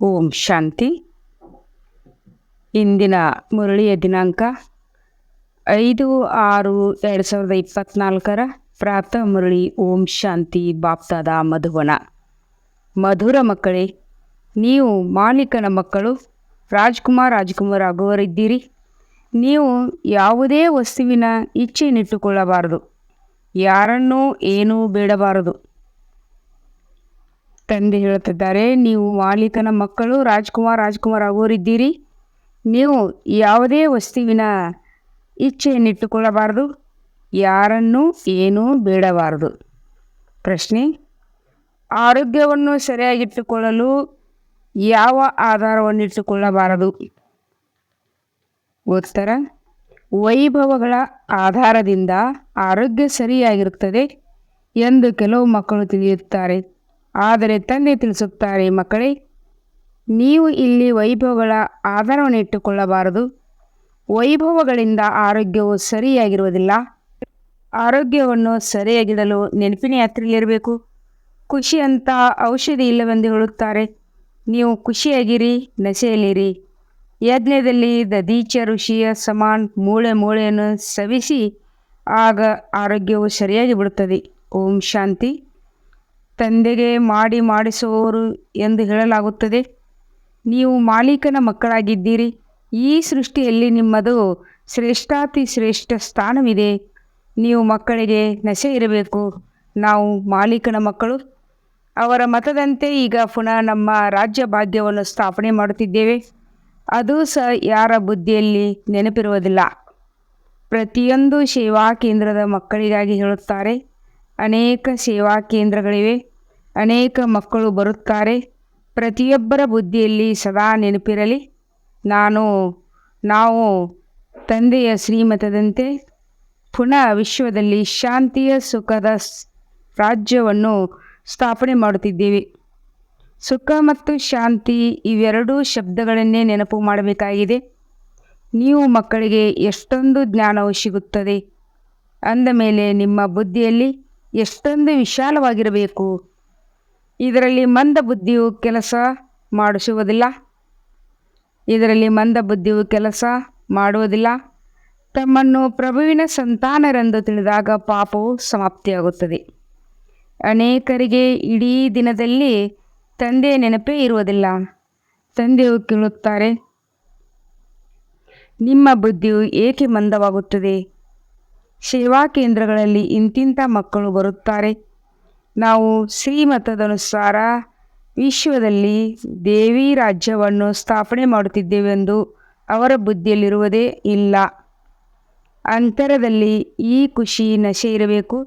ಓಂ ಶಾಂತಿ. ಇಂದಿನ ಮುರಳಿಯ ದಿನಾಂಕ 5/6/2024 ಪ್ರಾತಃ ಮುರಳಿ. ಓಂ ಶಾಂತಿ. ಬಾಪ್ದಾದ ಮಧುವನ. ಮಧುರ ಮಕ್ಕಳೇ, ನೀವು ಮಾಲೀಕನ ಮಕ್ಕಳು, ರಾಜ್ಕುಮಾರ್ ಆಗುವರಿದ್ದೀರಿ. ನೀವು ಯಾವುದೇ ವಸ್ತುವಿನ ಇಚ್ಛೆಯನ್ನಿಟ್ಟುಕೊಳ್ಳಬಾರದು, ಯಾರನ್ನೂ ಏನೂ ಬೇಡಬಾರದು. ತಂದೆ ಹೇಳುತ್ತಿದ್ದಾರೆ, ನೀವು ಮಾಲೀಕನ ಮಕ್ಕಳು, ರಾಜ್ಕುಮಾರ್ ಆಗುವರಿದ್ದೀರಿ. ನೀವು ಯಾವುದೇ ವಸ್ತುವಿನ ಇಚ್ಛೆಯನ್ನಿಟ್ಟುಕೊಳ್ಳಬಾರದು, ಯಾರನ್ನೂ ಏನೂ ಬೇಡಬಾರದು. ಪ್ರಶ್ನೆ: ಆರೋಗ್ಯವನ್ನು ಸರಿಯಾಗಿಟ್ಟುಕೊಳ್ಳಲು ಯಾವ ಆಧಾರವನ್ನಿಟ್ಟುಕೊಳ್ಳಬಾರದು? ಉತ್ತರ: ವೈಭವಗಳ ಆಧಾರದಿಂದ ಆರೋಗ್ಯ ಸರಿಯಾಗಿರುತ್ತದೆ ಎಂದು ಕೆಲವು ಮಕ್ಕಳು ತಿಳಿಯುತ್ತಾರೆ. ಆದರೆ ತಂದೆ ತಿಳಿಸುತ್ತಾರೆ, ಮಕ್ಕಳೇ, ನೀವು ಇಲ್ಲಿ ವೈಭವಗಳ ಆಧಾರವನ್ನು ಇಟ್ಟುಕೊಳ್ಳಬಾರದು. ವೈಭವಗಳಿಂದ ಆರೋಗ್ಯವು ಸರಿಯಾಗಿರುವುದಿಲ್ಲ. ಆರೋಗ್ಯವನ್ನು ಸರಿಯಾಗಿಡಲು ನೆನಪಿನ ಯಾತ್ರೆಯಲ್ಲಿರಬೇಕು. ಖುಷಿ ಅಂತ ಔಷಧಿ ಇಲ್ಲವೆಂದು ಹೇಳುತ್ತಾರೆ. ನೀವು ಖುಷಿಯಾಗಿರಿ, ನಶೆಯಲ್ಲಿರಿ. ಯಜ್ಞದಲ್ಲಿ ದದೀಚ ಋಷಿಯ ಸಮಾನ್ ಮೂಳೆಯನ್ನು ಸವಿಸಿ, ಆಗ ಆರೋಗ್ಯವು ಸರಿಯಾಗಿ ಬಿಡುತ್ತದೆ. ಓಂ ಶಾಂತಿ. ತಂದೆಗೆ ಮಾಡಿಸುವವರು ಎಂದು ಹೇಳಲಾಗುತ್ತದೆ. ನೀವು ಮಾಲೀಕನ ಮಕ್ಕಳಾಗಿದ್ದೀರಿ. ಈ ಸೃಷ್ಟಿಯಲ್ಲಿ ನಿಮ್ಮದು ಶ್ರೇಷ್ಠಾತಿ ಶ್ರೇಷ್ಠ ಸ್ಥಾನವಿದೆ. ನೀವು ಮಕ್ಕಳಿಗೆ ನಶೆ ಇರಬೇಕು. ನಾವು ಮಾಲೀಕನ ಮಕ್ಕಳು. ಅವರ ಮತದಂತೆ ಈಗ ಪುನಃ ನಮ್ಮ ರಾಜ್ಯ ಭಾಗ್ಯವನ್ನು ಸ್ಥಾಪನೆ ಮಾಡುತ್ತಿದ್ದೇವೆ. ಅದು ಸಹ ಯಾರ ಬುದ್ಧಿಯಲ್ಲಿ ನೆನಪಿರುವುದಿಲ್ಲ. ಪ್ರತಿಯೊಂದು ಸೇವಾ ಕೇಂದ್ರದ ಮಕ್ಕಳಿಗಾಗಿ ಹೇಳುತ್ತಾರೆ. ಅನೇಕ ಸೇವಾ ಕೇಂದ್ರಗಳಿವೆ. ಅನೇಕ ಮಕ್ಕಳು ಬರುತ್ತಾರೆ. ಪ್ರತಿಯೊಬ್ಬರ ಬುದ್ಧಿಯಲ್ಲಿ ಸದಾ ನೆನಪಿರಲಿ, ನಾವು ತಂದೆಯ ಶ್ರೀಮತದಂತೆ ಪುನಃ ವಿಶ್ವದಲ್ಲಿ ಶಾಂತಿಯ ಸುಖದ ರಾಜ್ಯವನ್ನು ಸ್ಥಾಪನೆ ಮಾಡುತ್ತಿದ್ದೇವೆ. ಸುಖ ಮತ್ತು ಶಾಂತಿ ಇವೆರಡೂ ಶಬ್ದಗಳನ್ನೇ ನೆನಪು ಮಾಡಬೇಕಾಗಿದೆ. ನೀವು ಮಕ್ಕಳಿಗೆ ಎಷ್ಟೊಂದು ಜ್ಞಾನವು ಸಿಗುತ್ತದೆ ಅಂದ ಮೇಲೆ ನಿಮ್ಮ ಬುದ್ಧಿಯಲ್ಲಿ ಎಷ್ಟೊಂದು ವಿಶಾಲವಾಗಿರಬೇಕು. ಇದರಲ್ಲಿ ಮಂದ ಬುದ್ಧಿಯು ಕೆಲಸ ಮಾಡುವುದಿಲ್ಲ. ತಮ್ಮನ್ನು ಪ್ರಭುವಿನ ಸಂತಾನರೆಂದು ತಿಳಿದಾಗ ಪಾಪವು ಸಮಾಪ್ತಿಯಾಗುತ್ತದೆ. ಅನೇಕರಿಗೆ ಇಡೀ ದಿನದಲ್ಲಿ ತಂದೆಯ ನೆನಪೇ ಇರುವುದಿಲ್ಲ. ತಂದೆಯು ಕೇಳುತ್ತಾರೆ, ನಿಮ್ಮ ಬುದ್ಧಿಯು ಏಕೆ ಮಂದವಾಗುತ್ತದೆ? ಸೇವಾ ಕೇಂದ್ರಗಳಲ್ಲಿ ಇಂತಿಂಥ ಮಕ್ಕಳು ಬರುತ್ತಾರೆ. ನಾವು ಶ್ರೀಮತದನುಸಾರ ವಿಶ್ವದಲ್ಲಿ ದೇವಿ ರಾಜ್ಯವನ್ನು ಸ್ಥಾಪನೆ ಮಾಡುತ್ತಿದ್ದೇವೆಂದು ಅವರ ಬುದ್ಧಿಯಲ್ಲಿರುವುದೇ ಇಲ್ಲ. ಅಂತರದಲ್ಲಿ ಈ ಖುಷಿ ನಶೆ ಇರಬೇಕು.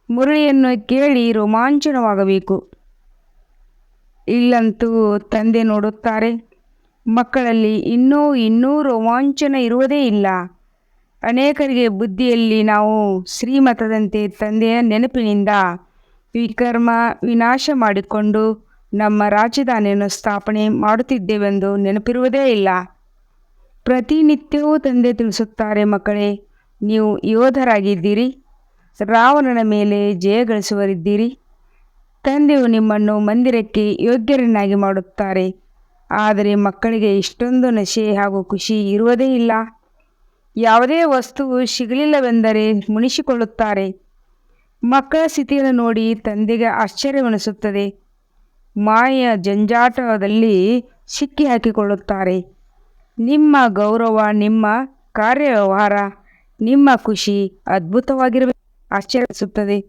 ಮುರಳಿಯನ್ನು ಕೇಳಿ ರೋಮಾಂಚನವಾಗಬೇಕು. ಇಲ್ಲಂತೂ ತಂದೆ ನೋಡುತ್ತಾರೆ, ಮಕ್ಕಳಲ್ಲಿ ಇನ್ನೂ ರೋಮಾಂಚನ ಇರುವುದೇ ಇಲ್ಲ. ಅನೇಕರಿಗೆ ಬುದ್ಧಿಯಲ್ಲಿ ನಾವು ಶ್ರೀಮತದಂತೆ ತಂದೆಯ ನೆನಪಿನಿಂದ ವಿಕರ್ಮ ವಿನಾಶ ಮಾಡಿಕೊಂಡು ನಮ್ಮ ರಾಜಧಾನಿಯನ್ನು ಸ್ಥಾಪನೆ ಮಾಡುತ್ತಿದ್ದೇವೆಂದು ನೆನಪಿರುವುದೇ ಇಲ್ಲ. ಪ್ರತಿನಿತ್ಯವೂ ತಂದೆ ತಿಳಿಸುತ್ತಾರೆ, ಮಕ್ಕಳೇ, ನೀವು ಯೋಧರಾಗಿದ್ದೀರಿ. ರಾವಣನ ಮೇಲೆ ಜಯ ಗಳಿಸುವರಿದ್ದೀರಿ. ತಂದೆಯು ನಿಮ್ಮನ್ನು ಮಂದಿರಕ್ಕೆ ಯೋಗ್ಯರನ್ನಾಗಿ ಮಾಡುತ್ತಾರೆ. ಆದರೆ ಮಕ್ಕಳಿಗೆ ಇಷ್ಟೊಂದು ನಶೆ ಹಾಗೂ ಖುಷಿ ಇರುವುದೇ ಇಲ್ಲ. ಯಾವುದೇ ವಸ್ತುವು ಸಿಗಲಿಲ್ಲವೆಂದರೆ ಮುನಿಸಿಕೊಳ್ಳುತ್ತಾರೆ. ಮಕ್ಕಳ ಸ್ಥಿತಿಯನ್ನು ನೋಡಿ ತಂದೆಗೆ ಆಶ್ಚರ್ಯವೆನಿಸುತ್ತದೆ. ಮಾಯೆಯ ಜಂಜಾಟದಲ್ಲಿ ಸಿಕ್ಕಿ ಹಾಕಿಕೊಳ್ಳುತ್ತಾರೆ. ನಿಮ್ಮ ಗೌರವ, ನಿಮ್ಮ ಕಾರ್ಯವ್ಯವಹಾರ, ನಿಮ್ಮ ಖುಷಿ ಅದ್ಭುತವಾಗಿರಬೇಕು. ಆಶ್ಚರ್ಯವೆನಿಸುತ್ತದೆ.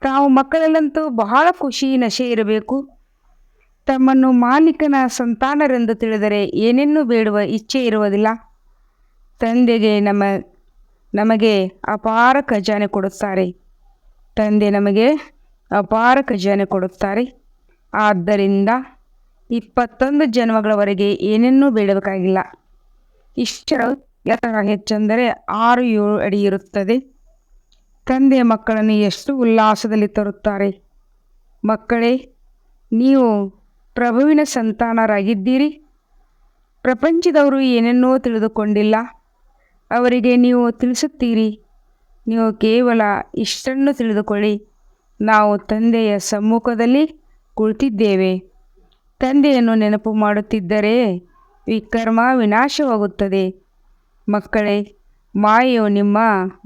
ತಾವು ಮಕ್ಕಳಲ್ಲಂತೂ ಬಹಳ ಖುಷಿ ನಶೆ ಇರಬೇಕು. ತಮ್ಮನ್ನು ಮಾಲೀಕನ ಸಂತಾನರೆಂದು ತಿಳಿದರೆ ಏನನ್ನೂ ಬೇಡುವ ಇಚ್ಛೆ ಇರುವುದಿಲ್ಲ. ತಂದೆಗೆ ನಮಗೆ ಅಪಾರ ಖಜಾನೆ ಕೊಡುತ್ತಾರೆ. ಆದ್ದರಿಂದ 21 ಜನ್ಮಗಳವರೆಗೆ ಏನನ್ನೂ ಬೇಡಬೇಕಾಗಿಲ್ಲ. ಇಷ್ಟರ ಎತ್ತರ ಹೆಚ್ಚೆಂದರೆ 6-7 ಅಡಿ ಇರುತ್ತದೆ. ತಂದೆ ಮಕ್ಕಳನ್ನು ಎಷ್ಟು ಉಲ್ಲಾಸದಲ್ಲಿ ತರುತ್ತಾರೆ. ಮಕ್ಕಳೇ, ನೀವು ಪ್ರಭುವಿನ ಸಂತಾನರಾಗಿದ್ದೀರಿ. ಪ್ರಪಂಚದವರು ಏನನ್ನೂ ತಿಳಿದುಕೊಂಡಿಲ್ಲ. ಅವರಿಗೆ ನೀವು ತಿಳಿಸುತ್ತೀರಿ, ನೀವು ಕೇವಲ ಇಷ್ಟನ್ನು ತಿಳಿದುಕೊಳ್ಳಿ, ನಾವು ತಂದೆಯ ಸಮ್ಮುಖದಲ್ಲಿ ಕುಳಿತಿದ್ದೇವೆ. ತಂದೆಯನ್ನು ನೆನಪು ಮಾಡುತ್ತಿದ್ದರೆ ವಿಕರ್ಮ ವಿನಾಶವಾಗುತ್ತದೆ. ಮಕ್ಕಳೇ, ಮಾಯೆಯು ನಿಮ್ಮ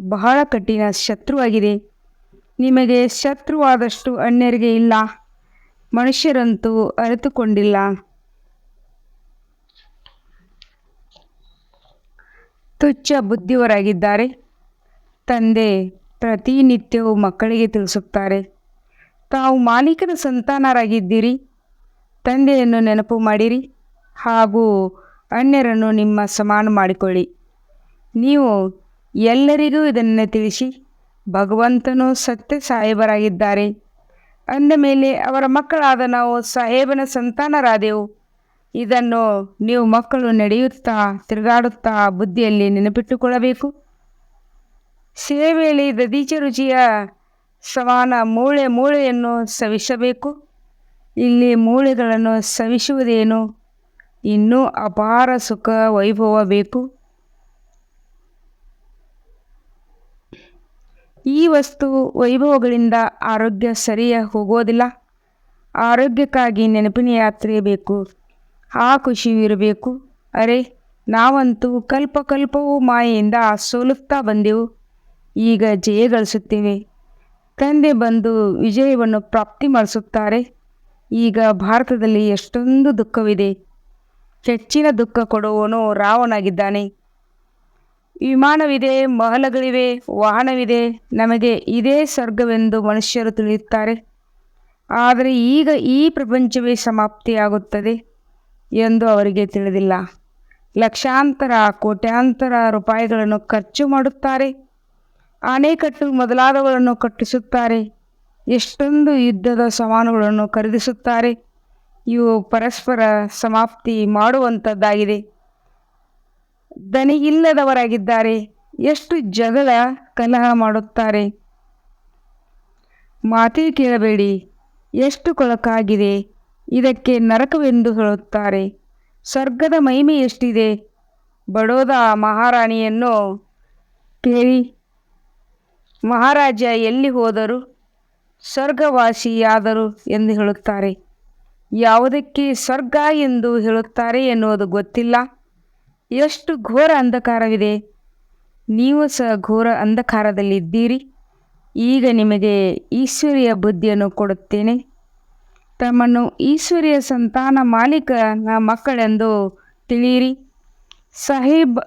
ಬಹಳ ಕಠಿಣ ಶತ್ರುವಾಗಿದೆ. ನಿಮಗೆ ಶತ್ರುವಾದಷ್ಟು ಅನ್ಯರಿಗೆ ಇಲ್ಲ. ಮನುಷ್ಯರಂತೂ ಅರಿತುಕೊಂಡಿಲ್ಲ. ತುಚ್ಛ ಬುದ್ಧಿಯವರಾಗಿದ್ದಾರೆ. ತಂದೆ ಪ್ರತಿನಿತ್ಯವೂ ಮಕ್ಕಳಿಗೆ ತಿಳಿಸುತ್ತಾರೆ, ತಾವು ಮಾಲೀಕನ ಸಂತಾನರಾಗಿದ್ದೀರಿ. ತಂದೆಯನ್ನು ನೆನಪು ಮಾಡಿರಿ ಹಾಗೂ ಅನ್ಯರನ್ನು ನಿಮ್ಮ ಸಮಾನ ಮಾಡಿಕೊಳ್ಳಿ. ನೀವು ಎಲ್ಲರಿಗೂ ಇದನ್ನು ತಿಳಿಸಿ, ಭಗವಂತನು ಸತ್ಯ ಸಾಹೇಬರಾಗಿದ್ದಾರೆ ಅಂದ ಮೇಲೆ ಅವರ ಮಕ್ಕಳಾದ ನಾವು ಸಾಹೇಬನ ಸಂತಾನರಾದೆವು. ಇದನ್ನು ನೀವು ಮಕ್ಕಳು ನಡೆಯುತ್ತಾ ತಿರುಗಾಡುತ್ತಾ ಬುದ್ಧಿಯಲ್ಲಿ ನೆನಪಿಟ್ಟುಕೊಳ್ಳಬೇಕು. ಸೇವೆಯಲ್ಲಿ ದದೀಚ ರುಚಿಯ ಸಮಾನ ಮೂಳೆಯನ್ನು ಸವಿಸಬೇಕು. ಇಲ್ಲಿ ಮೂಳೆಗಳನ್ನು ಸವಿಸುವುದೇನು? ಇನ್ನೂ ಅಪಾರ ಸುಖ ವೈಭವ ಬೇಕು. ಈ ವಸ್ತು ವೈಭವಗಳಿಂದ ಆರೋಗ್ಯ ಸರಿಯ ಹೋಗೋದಿಲ್ಲ. ಆರೋಗ್ಯಕ್ಕಾಗಿ ನೆನಪಿನ ಯಾತ್ರೆ ಬೇಕು. ಆ ಖುಷಿಯೂ ಇರಬೇಕು. ಅರೆ, ನಾವಂತೂ ಕಲ್ಪವೂ ಮಾಯೆಯಿಂದ ಸೋಲುತ್ತಾ ಬಂದೆವು. ಈಗ ಜಯ ಗಳಿಸುತ್ತೇವೆ. ತಂದೆ ಬಂದು ವಿಜಯವನ್ನು ಪ್ರಾಪ್ತಿ ಮಾಡಿಸುತ್ತಾರೆ. ಈಗ ಭಾರತದಲ್ಲಿ ಎಷ್ಟೊಂದು ದುಃಖವಿದೆ. ಹೆಚ್ಚಿನ ದುಃಖ ಕೊಡುವವನು ರಾವಣಾಗಿದ್ದಾನೆ. ವಿಮಾನವಿದೆ, ಮಹಲಗಳಿವೆ, ವಾಹನವಿದೆ. ನಮಗೆ ಇದೇ ಸ್ವರ್ಗವೆಂದು ಮನುಷ್ಯರು ತಿಳಿಯುತ್ತಾರೆ. ಆದರೆ ಈಗ ಈ ಪ್ರಪಂಚವೇ ಸಮಾಪ್ತಿಯಾಗುತ್ತದೆ ಎಂದು ಅವರಿಗೆ ತಿಳಿದಿಲ್ಲ. ಲಕ್ಷಾಂತರ ಕೋಟ್ಯಾಂತರ ರೂಪಾಯಿಗಳನ್ನು ಖರ್ಚು ಮಾಡುತ್ತಾರೆ. ಅಣೆಕಟ್ಟು ಮೊದಲಾದವುಗಳನ್ನು ಕಟ್ಟಿಸುತ್ತಾರೆ. ಎಷ್ಟೊಂದು ಯುದ್ಧದ ಸಾಮಾನುಗಳನ್ನು ಖರೀದಿಸುತ್ತಾರೆ. ಇವು ಪರಸ್ಪರ ಸಮಾಪ್ತಿ ಮಾಡುವಂಥದ್ದಾಗಿದೆ. ದನಿಯಿಲ್ಲದವರಾಗಿದ್ದಾರೆ. ಎಷ್ಟು ಜಗಳ ಕಲಹ ಮಾಡುತ್ತಾರೆ. ಮಾತೇ ಕೇಳಬೇಡಿ, ಎಷ್ಟು ಕೊಳಕಾಗಿದೆ. ಇದಕ್ಕೆ ನರಕವೆಂದು ಹೇಳುತ್ತಾರೆ. ಸ್ವರ್ಗದ ಮಹಿಮೆ ಎಷ್ಟಿದೆ. ಬಡೋದ ಮಹಾರಾಣಿಯನ್ನು ಕೇಳಿ. ಮಹಾರಾಜ ಎಲ್ಲಿ ಹೋದರು, ಸ್ವರ್ಗವಾಸಿಯಾದರು ಎಂದು ಹೇಳುತ್ತಾರೆ. ಯಾವುದಕ್ಕೆ ಸ್ವರ್ಗ ಎಂದು ಹೇಳುತ್ತಾರೆ ಎನ್ನುವುದು ಗೊತ್ತಿಲ್ಲ. ಎಷ್ಟು ಘೋರ ಅಂಧಕಾರವಿದೆ. ನೀವು ಸಹ ಘೋರ ಅಂಧಕಾರದಲ್ಲಿದ್ದೀರಿ. ಈಗ ನಿಮಗೆ ಈಶ್ವರಿಯ ಬುದ್ಧಿಯನ್ನು ಕೊಡುತ್ತೇನೆ. ತಮ್ಮನ್ನು ಈಶ್ವರಿಯ ಸಂತಾನ ಮಾಲೀಕನ ಮಕ್ಕಳೆಂದು ತಿಳಿಯಿರಿ. ಸಾಹೇಬ್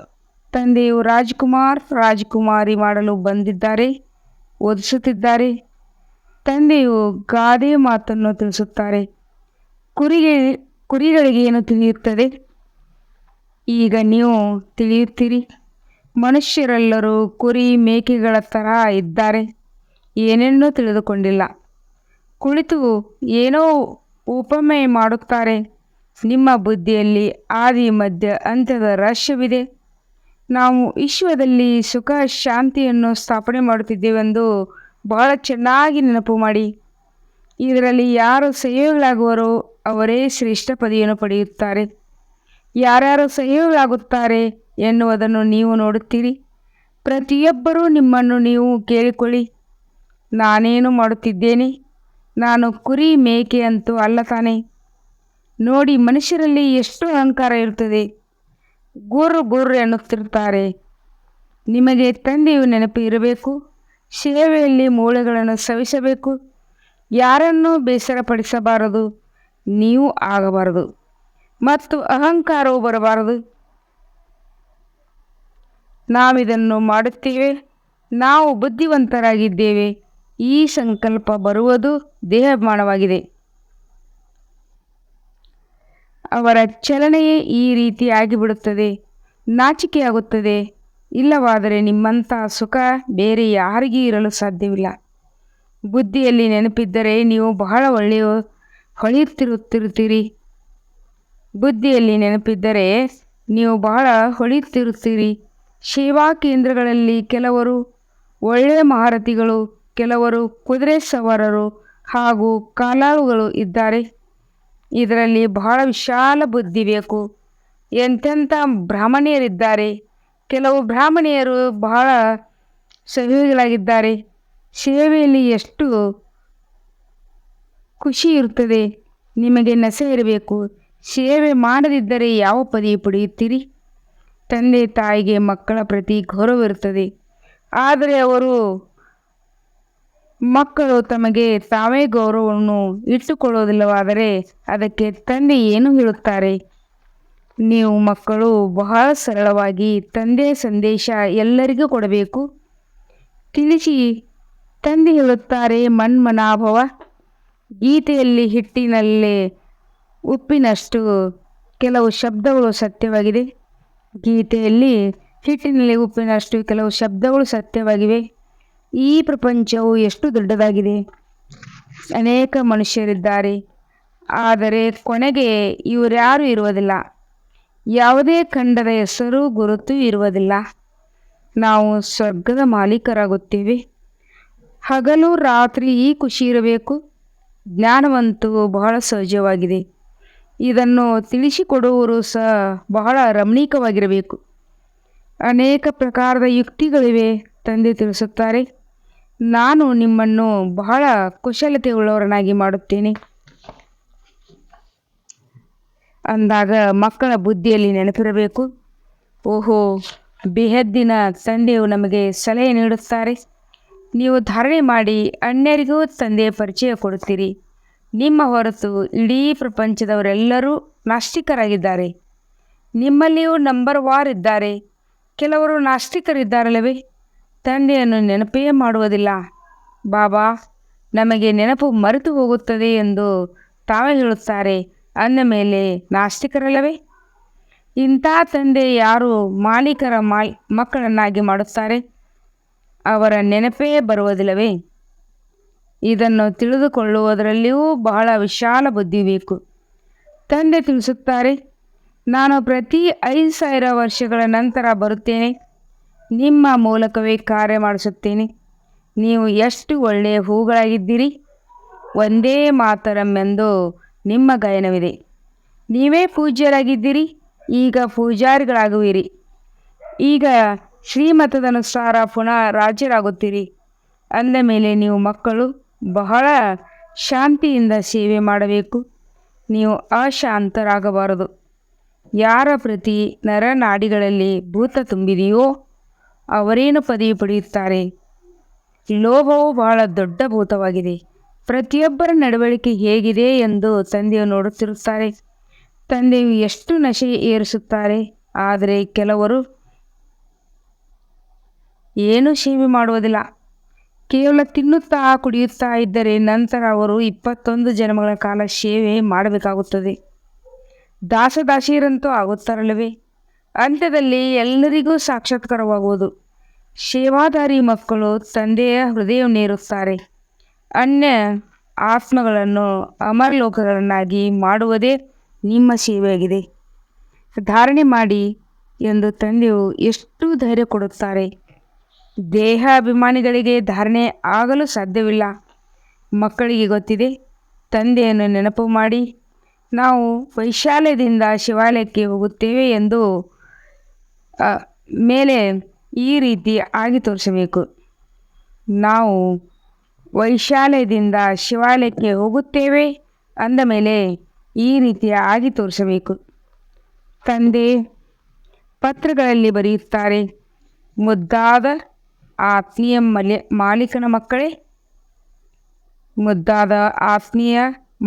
ತಂದೆಯು ರಾಜಕುಮಾರಿ ಮಾಡಲು ಬಂದಿದ್ದಾರೆ, ಓದಿಸುತ್ತಿದ್ದಾರೆ. ತಂದೆಯು ಗಾದೆ ಮಾತನ್ನು ತಿಳಿಸುತ್ತಾರೆ. ಕುರಿಗಳಿಗೆ ಏನು ತಿಳಿಯುತ್ತದೆ? ಈಗ ನೀವು ತಿಳಿಯುತ್ತೀರಿ. ಮನುಷ್ಯರೆಲ್ಲರೂ ಕುರಿ ಮೇಕೆಗಳ ಥರ ಇದ್ದಾರೆ. ಏನೇನೂ ತಿಳಿದುಕೊಂಡಿಲ್ಲ. ಕುಳಿತು ಏನೋ ಉಪಮೆ ಮಾಡುತ್ತಾರೆ. ನಿಮ್ಮ ಬುದ್ಧಿಯಲ್ಲಿ ಆದಿ ಮಧ್ಯ ಅಂತ್ಯದ ರಹಸ್ಯವಿದೆ. ನಾವು ವಿಶ್ವದಲ್ಲಿ ಸುಖ ಶಾಂತಿಯನ್ನು ಸ್ಥಾಪನೆ ಮಾಡುತ್ತಿದ್ದೇವೆಂದು ಬಹಳ ಚೆನ್ನಾಗಿ ನೆನಪು ಮಾಡಿ. ಇದರಲ್ಲಿ ಯಾರು ಸಹಯೋಗಿಗಳಾಗುವರೋ ಅವರೇ ಶ್ರೇಷ್ಠ ಪದವಿಯನ್ನು ಪಡೆಯುತ್ತಾರೆ. ಯಾರ್ಯಾರು ಸಹಯೋಗಿಗಳಾಗುತ್ತಾರೆ ಎನ್ನುವುದನ್ನು ನೀವು ನೋಡುತ್ತೀರಿ. ಪ್ರತಿಯೊಬ್ಬರೂ ನಿಮ್ಮನ್ನು ನೀವು ಕೇಳಿಕೊಳ್ಳಿ, ನಾನೇನು ಮಾಡುತ್ತಿದ್ದೇನೆ? ನಾನು ಕುರಿ ಮೇಕೆ ಅಂತೂ ಅಲ್ಲ ತಾನೆ. ನೋಡಿ, ಮನುಷ್ಯರಲ್ಲಿ ಎಷ್ಟು ಅಹಂಕಾರ ಇರುತ್ತದೆ. ಗುರ್ರು ಎನ್ನುತ್ತಿರ್ತಾರೆ. ನಿಮಗೆ ತಂದೆಯು ನೆನಪು ಇರಬೇಕು. ಸೇವೆಯಲ್ಲಿ ಮೂಳೆಗಳನ್ನು ಸವಿಸಬೇಕು. ಯಾರನ್ನೂ ಬೇಸರಪಡಿಸಬಾರದು. ನೀವು ಆಗಬಾರದು ಮತ್ತು ಅಹಂಕಾರವು ಬರಬಾರದು. ನಾವಿದನ್ನು ಮಾಡುತ್ತೇವೆ. ನಾವು ಬುದ್ಧಿವಂತರಾಗಿದ್ದೇವೆ. ಈ ಸಂಕಲ್ಪ ಬರುವುದು ದೇಹಾಭಿಮಾನವಾಗಿದೆ. ಅವರ ಚಲನೆಯೇ ಈ ರೀತಿಯಾಗಿ ಬಿಡುತ್ತದೆ. ನಾಚಿಕೆಯಾಗುತ್ತದೆ. ಇಲ್ಲವಾದರೆ ನಿಮ್ಮಂಥ ಸುಖ ಬೇರೆ ಯಾರಿಗೂ ಇರಲು ಸಾಧ್ಯವಿಲ್ಲ. ಬುದ್ಧಿಯಲ್ಲಿ ನೆನಪಿದ್ದರೆ ನೀವು ಬಹಳ ಹೊಳೆಯುತ್ತಿರುತ್ತೀರಿ. ಬುದ್ಧಿಯಲ್ಲಿ ನೆನಪಿದ್ದರೆ ನೀವು ಬಹಳ ಹೊಳೆಯುತ್ತಿರುತ್ತೀರಿ. ಸೇವಾ ಕೇಂದ್ರಗಳಲ್ಲಿ ಕೆಲವರು ಒಳ್ಳೆಯ ಮಹಾರಥಿಗಳು, ಕೆಲವರು ಕುದುರೆ ಸವಾರರು ಹಾಗೂ ಕಾಲಾಳುಗಳು ಇದ್ದಾರೆ. ಇದರಲ್ಲಿ ಬಹಳ ವಿಶಾಲ ಬುದ್ಧಿ ಬೇಕು. ಎಂತೆಂಥ ಬ್ರಾಹ್ಮಣಿಯರಿದ್ದಾರೆ. ಕೆಲವು ಬ್ರಾಹ್ಮಣಿಯರು ಬಹಳ ಸಹಯೋಗಿಗಳಾಗಿದ್ದಾರೆ. ಸೇವೆಯಲ್ಲಿ ಎಷ್ಟು ಖುಷಿ ಇರುತ್ತದೆ. ನಿಮಗೆ ನಸೆ ಇರಬೇಕು. ಸೇವೆ ಮಾಡದಿದ್ದರೆ ಯಾವ ಪದವಿ ಪಡೆಯುತ್ತೀರಿ? ತಂದೆ ತಾಯಿಗೆ ಮಕ್ಕಳ ಪ್ರತಿ ಗೌರವ ಇರುತ್ತದೆ. ಆದರೆ ಮಕ್ಕಳು ತಮಗೆ ತಾವೇ ಗೌರವವನ್ನು ಇಟ್ಟುಕೊಳ್ಳುವುದಿಲ್ಲವಾದರೆ ಅದಕ್ಕೆ ತಂದೆ ಏನು ಹೇಳುತ್ತಾರೆ? ನೀವು ಮಕ್ಕಳು ಬಹಳ ಸರಳವಾಗಿ ತಂದೆಯ ಸಂದೇಶ ಎಲ್ಲರಿಗೂ ಕೊಡಬೇಕು. ತಿಳಿಸಿ. ತಂದೆ ಹೇಳುತ್ತಾರೆ, ಮನ್ಮನಾಭವ. ಗೀತೆಯಲ್ಲಿ ಹಿಟ್ಟಿನಲ್ಲಿ ಉಪ್ಪಿನಷ್ಟು ಕೆಲವು ಶಬ್ದಗಳು ಸತ್ಯವಾಗಿದೆ. ಗೀತೆಯಲ್ಲಿ ಹಿಟ್ಟಿನಲ್ಲಿ ಉಪ್ಪಿನಷ್ಟು ಕೆಲವು ಶಬ್ದಗಳು ಸತ್ಯವಾಗಿವೆ. ಈ ಪ್ರಪಂಚವು ಎಷ್ಟು ದೊಡ್ಡದಾಗಿದೆ. ಅನೇಕ ಮನುಷ್ಯರಿದ್ದಾರೆ, ಆದರೆ ಕೊನೆಗೆ ಇವರ್ಯಾರೂ ಇರುವುದಿಲ್ಲ. ಯಾವುದೇ ಖಂಡದ ಹೆಸರು ಗುರುತು ಇರುವುದಿಲ್ಲ. ನಾವು ಸ್ವರ್ಗದ ಮಾಲೀಕರಾಗುತ್ತೇವೆ. ಹಗಲು ರಾತ್ರಿ ಈ ಖುಷಿ ಇರಬೇಕು. ಜ್ಞಾನವಂತೂ ಬಹಳ ಸಹಜವಾಗಿದೆ. ಇದನ್ನು ತಿಳಿಸಿಕೊಡುವವರು ಸಹ ಬಹಳ ರಮಣೀಯವಾಗಿರಬೇಕು. ಅನೇಕ ಪ್ರಕಾರದ ಯುಕ್ತಿಗಳಿವೆ. ತಂದೆ ತಿಳಿಸುತ್ತಾರೆ, ನಾನು ನಿಮ್ಮನ್ನು ಬಹಳ ಕುಶಲತೆಯುಳ್ಳವರನ್ನಾಗಿ ಮಾಡುತ್ತೇನೆ. ಅಂದಾಗ ಮಕ್ಕಳ ಬುದ್ಧಿಯಲ್ಲಿ ನೆನಪಿರಬೇಕು, ಓಹೋ, ಬೇಹದ್ದಿನ ತಂದೆಯು ನಮಗೆ ಸಲಹೆ ನೀಡುತ್ತಾರೆ. ನೀವು ಧಾರಣೆ ಮಾಡಿ ಅನ್ಯರಿಗೂ ತಂದೆಯ ಪರಿಚಯ ಕೊಡುತ್ತೀರಿ. ನಿಮ್ಮ ಹೊರತು ಇಡೀ ಪ್ರಪಂಚದವರೆಲ್ಲರೂ ನಾಸ್ತಿಕರಾಗಿದ್ದಾರೆ. ನಿಮ್ಮಲ್ಲಿಯೂ ನಂಬರ್ ವಾರ್ ಇದ್ದಾರೆ. ಕೆಲವರು ನಾಸ್ತಿಕರಿದ್ದಾರಲ್ಲವೇ? ತಂದೆಯನ್ನು ನೆನಪೇ ಮಾಡುವುದಿಲ್ಲ. ಬಾಬಾ, ನಮಗೆ ನೆನಪು ಮರೆತು ಹೋಗುತ್ತದೆ ಎಂದು ತಾವೇ ಹೇಳುತ್ತಾರೆ. ಅಂದ ಮೇಲೆ ನಾಸ್ತಿಕರಲ್ಲವೇ? ಇಂಥ ತಂದೆ ಯಾರು ಮಾಲೀಕರ ಮಕ್ಕಳನ್ನಾಗಿ ಮಾಡುತ್ತಾರೆ? ಅವರ ನೆನಪೇ ಬರುವುದಿಲ್ಲವೇ? ಇದನ್ನು ತಿಳಿದುಕೊಳ್ಳುವುದರಲ್ಲಿಯೂ ಬಹಳ ವಿಶಾಲ ಬುದ್ಧಿ ಬೇಕು. ತಂದೆ ತಿಳಿಸುತ್ತಾರೆ, ನಾನು ಪ್ರತಿ 5,000 ವರ್ಷಗಳ ನಂತರ ಬರುತ್ತೇನೆ. ನಿಮ್ಮ ಮೂಲಕವೇ ಕಾರ್ಯ ಮಾಡಿಸುತ್ತೇನೆ. ನೀವು ಎಷ್ಟು ಒಳ್ಳೆಯ ಹೂಗಳಾಗಿದ್ದೀರಿ. ಒಂದೇ ಮಾತರಂ ಎಂದು ನಿಮ್ಮ ಗಾಯನವಿದೆ. ನೀವೇ ಪೂಜ್ಯರಾಗಿದ್ದೀರಿ, ಈಗ ಪೂಜಾರಿಗಳಾಗುವಿರಿ. ಈಗ ಶ್ರೀಮತದನುಸಾರ ಪುನಃ ರಾಜ್ಯರಾಗುತ್ತೀರಿ. ಅಂದ ಮೇಲೆ ನೀವು ಮಕ್ಕಳು ಬಹಳ ಶಾಂತಿಯಿಂದ ಸೇವೆ ಮಾಡಬೇಕು. ನೀವು ಅಶಾಂತರಾಗಬಾರದು. ಯಾರ ಪ್ರತಿ ನರನಾಡಿಗಳಲ್ಲಿ ಭೂತ ತುಂಬಿದೆಯೋ ಅವರೇನು ಪದವಿ ಪಡೆಯುತ್ತಾರೆ? ಲೋಭವು ಬಹಳ ದೊಡ್ಡ ಭೂತವಾಗಿದೆ. ಪ್ರತಿಯೊಬ್ಬರ ನಡವಳಿಕೆ ಹೇಗಿದೆ ಎಂದು ತಂದೆಯು ನೋಡುತ್ತಿರುತ್ತಾರೆ. ತಂದೆಯು ಎಷ್ಟು ನಶೆ ಏರಿಸುತ್ತಾರೆ. ಆದರೆ ಕೆಲವರು ಏನೂ ಸೇವೆ ಮಾಡುವುದಿಲ್ಲ. ಕೇವಲ ತಿನ್ನುತ್ತಾ ಕುಡಿಯುತ್ತಾ ಇದ್ದರೆ ನಂತರ ಅವರು 21 ಜನ್ಮಗಳ ಕಾಲ ಸೇವೆ ಮಾಡಬೇಕಾಗುತ್ತದೆ. ದಾಸದಾಸಿಯರಂತೂ ಆಗುತ್ತಾರಲ್ಲವೇ? ಅಂತ್ಯದಲ್ಲಿ ಎಲ್ಲರಿಗೂ ಸಾಕ್ಷಾತ್ಕಾರವಾಗುವುದು. ಸೇವಾದಾರಿ ಮಕ್ಕಳು ತಂದೆಯ ಹೃದಯವನ್ನೇರುತ್ತಾರೆ. ಅನ್ಯ ಆತ್ಮಗಳನ್ನು ಅಮರಲೋಕಗಳನ್ನಾಗಿ ಮಾಡುವುದೇ ನಿಮ್ಮ ಸೇವೆಯಾಗಿದೆ. ಧಾರಣೆ ಮಾಡಿ ಎಂದು ತಂದೆಯು ಎಷ್ಟು ಧೈರ್ಯ ಕೊಡುತ್ತಾರೆ. ದೇಹ ಅಭಿಮಾನಿಗಳಿಗೆ ಧಾರಣೆ ಆಗಲು ಸಾಧ್ಯವಿಲ್ಲ. ಮಕ್ಕಳಿಗೆ ಗೊತ್ತಿದೆ. ತಂದೆಯನ್ನು ನೆನಪು ಮಾಡಿ ನಾವು ವೈಶಾಲ್ಯದಿಂದ ಶಿವಾಲಯಕ್ಕೆ ಹೋಗುತ್ತೇವೆ ಎಂದು ಮೇಲೆ ಈ ರೀತಿ ಆಗಿ ತೋರಿಸಬೇಕು. ನಾವು ವೈಶಾಲ್ಯದಿಂದ ಶಿವಾಲಯಕ್ಕೆ ಹೋಗುತ್ತೇವೆ ಅಂದ ಮೇಲೆ ಈ ರೀತಿಯ ಆಗಿ ತೋರಿಸಬೇಕು. ತಂದೆ ಪತ್ರಗಳಲ್ಲಿ ಬರೆಯುತ್ತಾರೆ, ಮುದ್ದಾದ ಆತ್ಮೀಯ ಮಾಲೀಕನ ಮಕ್ಕಳೇ, ಮುದ್ದಾದ ಆತ್ಮೀಯ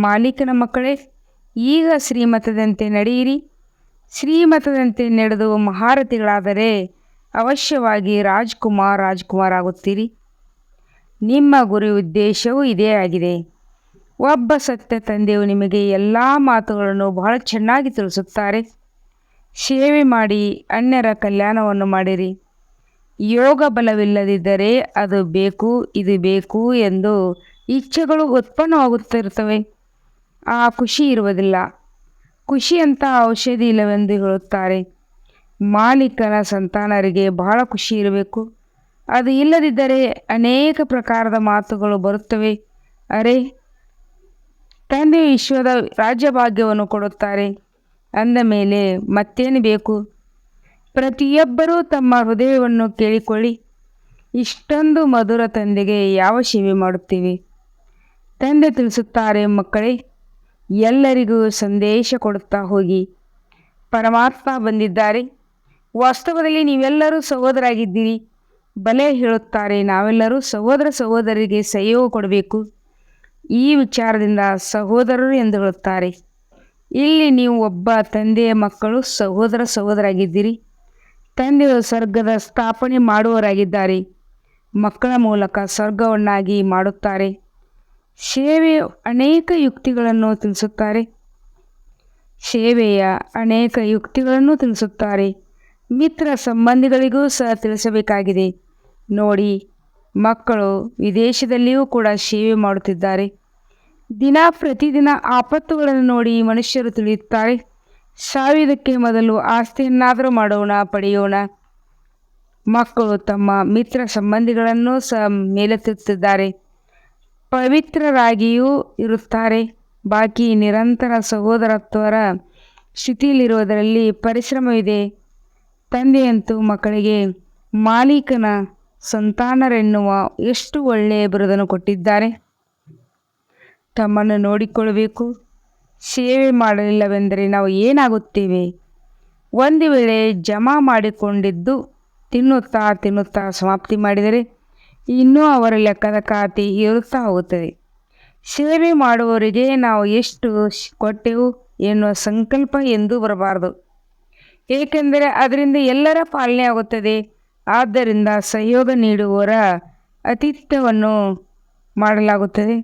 ಮಾಲೀಕನ ಮಕ್ಕಳೇ, ಈಗ ಶ್ರೀಮತದಂತೆ ನಡೆಯಿರಿ. ಶ್ರೀಮತದಂತೆ ನಡೆದು ಮಹಾರಥಿಗಳಾದರೆ ಅವಶ್ಯವಾಗಿ ರಾಜ್ಕುಮಾರ್ ಆಗುತ್ತೀರಿ. ನಿಮ್ಮ ಗುರಿ ಉದ್ದೇಶವೂ ಇದೇ ಆಗಿದೆ. ಒಬ್ಬ ಸತ್ಯ ತಂದೆಯು ನಿಮಗೆ ಎಲ್ಲ ಮಾತುಗಳನ್ನು ಬಹಳ ಚೆನ್ನಾಗಿ ತಿಳಿಸುತ್ತಾರೆ. ಸೇವೆ ಮಾಡಿ ಅನ್ಯರ ಕಲ್ಯಾಣವನ್ನು ಮಾಡಿರಿ. ಯೋಗ ಬಲವಿಲ್ಲದಿದ್ದರೆ ಅದು ಬೇಕು ಇದು ಬೇಕು ಎಂದು ಇಚ್ಛೆಗಳು ಉತ್ಪನ್ನವಾಗುತ್ತಿರುತ್ತವೆ. ಆ ಖುಷಿ ಇರುವುದಿಲ್ಲ. ಖುಷಿ ಅಂತ ಔಷಧಿ ಇಲ್ಲವೆಂದು ಹೇಳುತ್ತಾರೆ. ಮಾಲೀಕನ ಸಂತಾನರಿಗೆ ಬಹಳ ಖುಷಿ ಇರಬೇಕು. ಅದು ಇಲ್ಲದಿದ್ದರೆ ಅನೇಕ ಪ್ರಕಾರದ ಮಾತುಗಳು ಬರುತ್ತವೆ. ಅರೆ, ತಂದೆ ವಿಶ್ವದ ರಾಜ್ಯಭಾಗ್ಯವನ್ನು ಕೊಡುತ್ತಾರೆ ಅಂದ ಮೇಲೆ ಮತ್ತೇನು ಬೇಕು? ಪ್ರತಿಯೊಬ್ಬರೂ ತಮ್ಮ ಹೃದಯವನ್ನು ಕೇಳಿಕೊಳ್ಳಿ. ಇಷ್ಟೊಂದು ಮಧುರ ತಂದೆಗೆ ಯಾವ ಸೇವೆ ಮಾಡುತ್ತೀವಿ? ತಂದೆ ತಿಳಿಸುತ್ತಾರೆ, ಮಕ್ಕಳೇ, ಎಲ್ಲರಿಗೂ ಸಂದೇಶ ಕೊಡುತ್ತಾ ಹೋಗಿ. ಪರಮಾತ್ಮ ಬಂದಿದ್ದಾರೆ. ವಾಸ್ತವದಲ್ಲಿ ನೀವೆಲ್ಲರೂ ಸಹೋದರಾಗಿದ್ದೀರಿ. ಬಲೆ ಹೇಳುತ್ತಾರೆ, ನಾವೆಲ್ಲರೂ ಸಹೋದರರಿಗೆ ಸಹಯೋಗ ಕೊಡಬೇಕು. ಈ ವಿಚಾರದಿಂದ ಸಹೋದರರು ಎಂದು ಹೇಳುತ್ತಾರೆ. ಇಲ್ಲಿ ನೀವು ಒಬ್ಬ ತಂದೆಯ ಮಕ್ಕಳು, ಸಹೋದರಾಗಿದ್ದೀರಿ. ತಂದೆಯು ಸ್ವರ್ಗದ ಸ್ಥಾಪನೆ ಮಾಡುವವರಾಗಿದ್ದಾರೆ. ಮಕ್ಕಳ ಮೂಲಕ ಸ್ವರ್ಗವನ್ನಾಗಿ ಮಾಡುತ್ತಾರೆ. ಸೇವೆಯ ಅನೇಕ ಯುಕ್ತಿಗಳನ್ನು ತಿಳಿಸುತ್ತಾರೆ. ಮಿತ್ರ ಸಂಬಂಧಿಗಳಿಗೂ ಸಹ ತಿಳಿಸಬೇಕಾಗಿದೆ. ನೋಡಿ, ಮಕ್ಕಳು ವಿದೇಶದಲ್ಲಿಯೂ ಕೂಡ ಸೇವೆ ಮಾಡುತ್ತಿದ್ದಾರೆ. ಪ್ರತಿದಿನ ಆಪತ್ತುಗಳನ್ನು ನೋಡಿ ಮನುಷ್ಯರು ತಿಳಿಯುತ್ತಾರೆ. ಸಾಯುವುದಕ್ಕೆ ಮೊದಲು ಆಸ್ತಿಯನ್ನಾದರೂ ಪಡೆಯೋಣ. ಮಕ್ಕಳು ತಮ್ಮ ಮಿತ್ರ ಸಂಬಂಧಿಗಳನ್ನು ಸಹ ಮೇಲೆತ್ತುತ್ತಿದ್ದಾರೆ. ಪವಿತ್ರರಾಗಿಯೂ ಇರುತ್ತಾರೆ. ಬಾಕಿ ನಿರಂತರ ಸಹೋದರತ್ವರ ಸ್ಥಿತಿಯಲ್ಲಿರುವುದರಲ್ಲಿ ಪರಿಶ್ರಮವಿದೆ. ತಂದೆಯಂತೂ ಮಕ್ಕಳಿಗೆ ಮಾಲೀಕನ ಸಂತಾನರೆನ್ನುವ ಎಷ್ಟು ಒಳ್ಳೆಯ ಬಿರುದನ್ನು ಕೊಟ್ಟಿದ್ದಾರೆ. ತಮ್ಮನ್ನು ನೋಡಿಕೊಳ್ಳಬೇಕು. ಸೇವೆ ಮಾಡಲಿಲ್ಲವೆಂದರೆ ನಾವು ಏನಾಗುತ್ತೇವೆ? ಒಂದು ವೇಳೆ ಜಮಾ ಮಾಡಿಕೊಂಡಿದ್ದು ತಿನ್ನುತ್ತಾ ಸಮಾಪ್ತಿ ಮಾಡಿದರೆ ಇನ್ನೂ ಅವರ ಲೆಕ್ಕದ ಖಾತೆ ಏರುತ್ತಾ ಹೋಗುತ್ತದೆ. ಸೇವೆ ಮಾಡುವವರಿಗೆ ನಾವು ಎಷ್ಟು ಕೊಟ್ಟೆವು ಎನ್ನುವ ಸಂಕಲ್ಪ ಎಂದೂ ಬರಬಾರದು. ಏಕೆಂದರೆ ಅದರಿಂದ ಎಲ್ಲರ ಪಾಲನೆ ಆಗುತ್ತದೆ. ಆದ್ದರಿಂದ ಸಹಯೋಗ ನೀಡುವವರ ಆತಿಥ್ಯವನ್ನು ಮಾಡಲಾಗುತ್ತದೆ.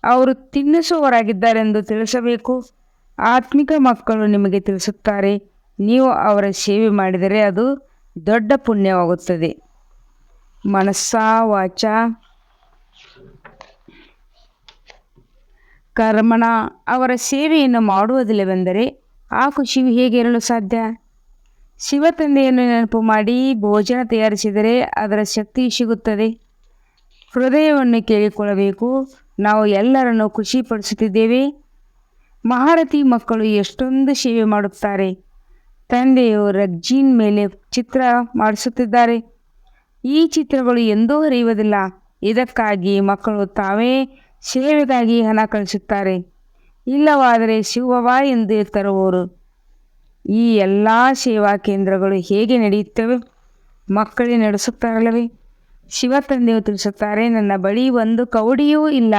ಅವರು ತಿನ್ನಿಸುವವರಾಗಿದ್ದಾರೆಂದು ತಿಳಿಸಬೇಕು. ಆತ್ಮಿಕ ಮಕ್ಕಳು ನಿಮಗೆ ತಿಳಿಸುತ್ತಾರೆ, ನೀವು ಅವರ ಸೇವೆ ಮಾಡಿದರೆ ಅದು ದೊಡ್ಡ ಪುಣ್ಯವಾಗುತ್ತದೆ. ಮನಸ್ಸ ವಾಚ ಕರ್ಮಣ ಅವರ ಸೇವೆಯನ್ನು ಮಾಡುವುದಿಲ್ಲವೆಂದರೆ ಆ ಖುಷಿಯು ಹೇಗೆ ಇರಲು ಸಾಧ್ಯ? ಶಿವ ತಂದೆಯನ್ನು ನೆನಪು ಮಾಡಿ ಭೋಜನ ತಯಾರಿಸಿದರೆ ಅದರ ಶಕ್ತಿ ಸಿಗುತ್ತದೆ. ಹೃದಯವನ್ನು ಕೇಳಿಕೊಳ್ಳಬೇಕು, ನಾವು ಎಲ್ಲರನ್ನು ಖುಷಿಪಡಿಸುತ್ತಿದ್ದೇವೆ. ಮಹಾರಥಿ ಮಕ್ಕಳು ಎಷ್ಟೊಂದು ಸೇವೆ ಮಾಡುತ್ತಾರೆ. ತಂದೆಯು ರಗ್ಜಿನ್ ಮೇಲೆ ಚಿತ್ರ ಮಾಡಿಸುತ್ತಿದ್ದಾರೆ. ಈ ಚಿತ್ರಗಳು ಎಂದೂ ಹರಿಯುವುದಿಲ್ಲ. ಇದಕ್ಕಾಗಿ ಮಕ್ಕಳು ತಾವೇ ಸೇವೆಗಾಗಿ ಹಣ ಕಳಿಸುತ್ತಾರೆ. ಇಲ್ಲವಾದರೆ ಶಿವವಾ ಎಂದು ತರುವವರು. ಈ ಎಲ್ಲ ಸೇವಾ ಕೇಂದ್ರಗಳು ಹೇಗೆ ನಡೆಯುತ್ತವೆ? ಮಕ್ಕಳೇ ನಡೆಸುತ್ತಾರಲ್ಲವೇ? ಶಿವ ತಂದೆಯು ತಿಳಿಸುತ್ತಾರೆ, ನನ್ನ ಬಳಿ ಒಂದು ಕೌಡಿಯೂ ಇಲ್ಲ.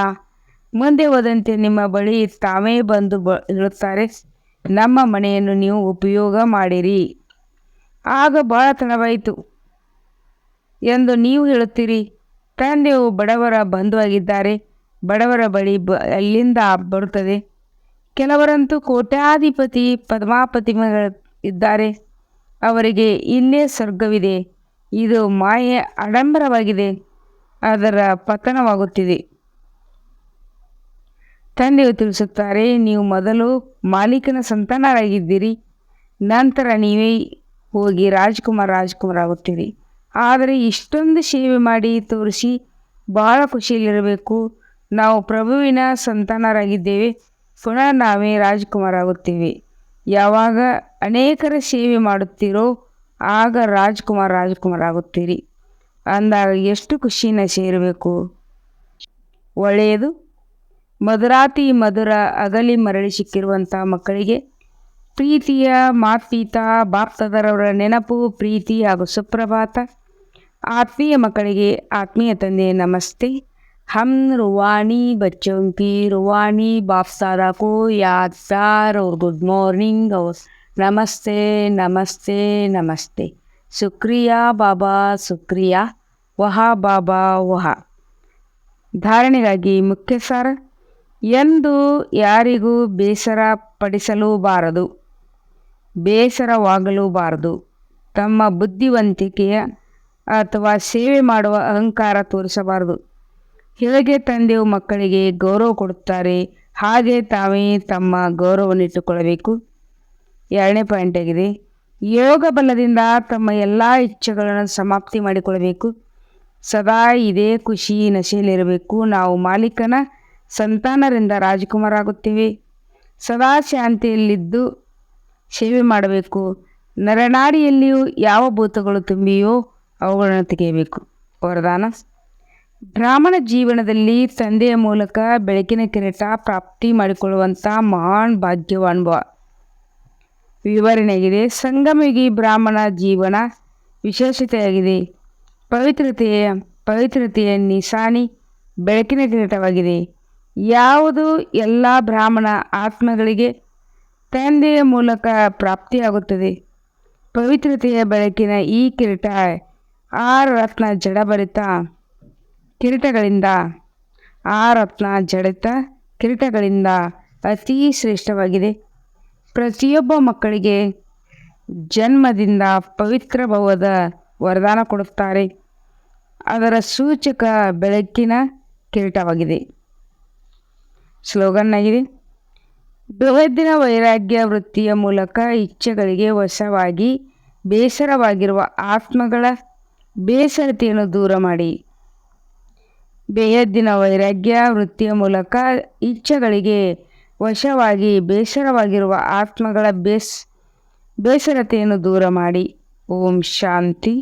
ಮುಂದೆ ಹೋದಂತೆ ನಿಮ್ಮ ಬಳಿ ತಾವೇ ಬಂದು ಹೇಳುತ್ತಾರೆ, ನಮ್ಮ ಮನೆಯನ್ನು ನೀವು ಉಪಯೋಗ ಮಾಡಿರಿ. ಆಗ ಬಹಳ ತಡವಾಯಿತು ಎಂದು ನೀವು ಹೇಳುತ್ತೀರಿ. ತಂದೆಯು ಬಡವರ ಬಂಧುವಾಗಿದ್ದಾರೆ. ಬಡವರ ಬಳಿ ಅಲ್ಲಿಂದ ಬರುತ್ತದೆ. ಕೆಲವರಂತೂ ಕೋಟ್ಯಾಧಿಪತಿ ಪದ್ಮಾಪತಿಗಳಿದ್ದಾರೆ. ಅವರಿಗೆ ಇಲ್ಲೇ ಸ್ವರ್ಗವಿದೆ. ಇದು ಮಾಯೆ ಆಡಂಬರವಾಗಿದೆ. ಅದರ ಪತನವಾಗುತ್ತಿದೆ. ತಂದೆಯು ತಿಳಿಸುತ್ತಾರೆ, ನೀವು ಮೊದಲು ಮಾಲೀಕನ ಸಂತಾನರಾಗಿದ್ದೀರಿ. ನಂತರ ನೀವೇ ಹೋಗಿ ರಾಜ್ಕುಮಾರ್ ಆದರೆ ಇಷ್ಟೊಂದು ಸೇವೆ ಮಾಡಿ ತೋರಿಸಿ ಬಹಳ ಖುಷಿಯಲ್ಲಿರಬೇಕು. ನಾವು ಪ್ರಭುವಿನ ಸಂತಾನರಾಗಿದ್ದೇವೆ. ಪುನಃ ನಾವೇ ರಾಜ್ಕುಮಾರ್ ಆಗುತ್ತೇವೆ. ಯಾವಾಗ ಅನೇಕರ ಸೇವೆ ಮಾಡುತ್ತೀರೋ ಆಗ ರಾಜ್ಕುಮಾರ್ ಆಗುತ್ತೀರಿ. ಅಂದಾಗ ಎಷ್ಟು ಖುಷಿಯಿಂದ ಸೇರಬೇಕು. ಒಳ್ಳೆಯದು. ಮಧುರಾತಿ ಮಧುರ ಅಗಲಿ ಮರಳಿ ಸಿಕ್ಕಿರುವಂಥ ಮಕ್ಕಳಿಗೆ ಪ್ರೀತಿಯ ಮಾತ್ಪಿತಾ ಬಾಪ್ತದರವರ ನೆನಪು, ಪ್ರೀತಿ ಹಾಗೂ ಸುಪ್ರಭಾತ. ಆತ್ಮೀಯ ಮಕ್ಕಳಿಗೆ ಆತ್ಮೀಯ ತಂದೆ ನಮಸ್ತೆ. हम रूहानी बच्चों की रूहानी बाप दादा को याद प्यार और गुड मॉर्निंग और नमस्ते नमस्ते नमस्ते. शुक्रिया बाबा शुक्रिया. ವಹ ಬಾಬಾ ವಹ. ಧಾರಣೆಗಾಗಿ ಮುಖ್ಯ ಸಾರ. ಎಂದು ಯಾರಿಗೂ ಬೇಸರವಾಗಲೂಬಾರದು. ತಮ್ಮ ಬುದ್ಧಿವಂತಿಕೆಯ ಅಥವಾ ಸೇವೆ ಮಾಡುವ ಅಹಂಕಾರ ತೋರಿಸಬಾರದು. ಹೇಗೆ ತಂದೆಯು ಮಕ್ಕಳಿಗೆ ಗೌರವ ಕೊಡುತ್ತಾರೆ ಹಾಗೆ ತಾವೇ ತಮ್ಮ ಗೌರವವನ್ನು ಇಟ್ಟುಕೊಳ್ಳಬೇಕು. 2ನೇ ಪಾಯಿಂಟ್ ಆಗಿದೆ. ಯೋಗ ಬಲದಿಂದ ತಮ್ಮ ಎಲ್ಲ ಇಚ್ಛೆಗಳನ್ನು ಸಮಾಪ್ತಿ ಮಾಡಿಕೊಳ್ಳಬೇಕು. ಸದಾ ಇದೇ ಖುಷಿ ನಶೆಯಲ್ಲಿರಬೇಕು. ನಾವು ಮಾಲೀಕನ ಸಂತಾನರಿಂದ ರಾಜಕುಮಾರ ಆಗುತ್ತೇವೆ. ಸದಾ ಶಾಂತಿಯಲ್ಲಿದ್ದು ಸೇವೆ ಮಾಡಬೇಕು. ನರನಾಡಿಯಲ್ಲಿಯೂ ಯಾವ ಭೂತಗಳು ತುಂಬಿಯೋ ಅವುಗಳನ್ನು ತೆಗೆಯಬೇಕು. ವರದಾನ. ಬ್ರಾಹ್ಮಣ ಜೀವನದಲ್ಲಿ ತಂದೆಯ ಮೂಲಕ ಬೆಳಕಿನ ಕಿರೀಟ ಪ್ರಾಪ್ತಿ ಮಾಡಿಕೊಳ್ಳುವಂಥ ಮಹಾನ್ ಭಾಗ್ಯವಾನ್ಭವ ವಿವರಣೆಯಾಗಿದೆ. ಸಂಗಮಯುಗಿ ಬ್ರಾಹ್ಮಣ ಜೀವನ ವಿಶೇಷತೆಯಾಗಿದೆ. ಪವಿತ್ರತೆಯ ನಿಶಾನಿ ಬೆಳಕಿನ ಕಿರೀಟವಾಗಿದೆ. ಯಾವುದು ಎಲ್ಲ ಬ್ರಾಹ್ಮಣ ಆತ್ಮಗಳಿಗೆ ತಂದೆಯ ಮೂಲಕ ಪ್ರಾಪ್ತಿಯಾಗುತ್ತದೆ. ಪವಿತ್ರತೆಯ ಬೆಳಕಿನ ಈ ಕಿರೀಟ 6 ರತ್ನ ಜಡಭರಿತ ಕಿರೀಟಗಳಿಂದ ಅತಿ ಶ್ರೇಷ್ಠವಾಗಿದೆ. ಪ್ರತಿಯೊಬ್ಬ ಮಕ್ಕಳಿಗೆ ಜನ್ಮದಿಂದ ಪವಿತ್ರ ಭಾವದ ವರದಾನ ಕೊಡುತ್ತಾರೆ. ಅದರ ಸೂಚಕ ಬೆಳಕಿನ ಕಿರೀಟವಾಗಿದೆ. ಸ್ಲೋಗನ್ ಆಗಿದೆ. ಬೃಹದ್ದಿನ ವೈರಾಗ್ಯ ವೃತ್ತಿಯ ಮೂಲಕ ಇಚ್ಛೆಗಳಿಗೆ ವಶವಾಗಿ ಬೇಸರವಾಗಿರುವ ಆತ್ಮಗಳ ಬೇಸರತೆಯನ್ನು ದೂರ ಮಾಡಿ. ಬೇಹದ್ದಿನ ವೈರಾಗ್ಯ ವೃತ್ತಿಯ ಮೂಲಕ ಇಚ್ಛೆಗಳಿಗೆ ವಶವಾಗಿ ಬೇಸರವಾಗಿರುವ ಆತ್ಮಗಳ ಬೇಸರತೆಯನ್ನು ದೂರ ಮಾಡಿ. ಓಂ ಶಾಂತಿ.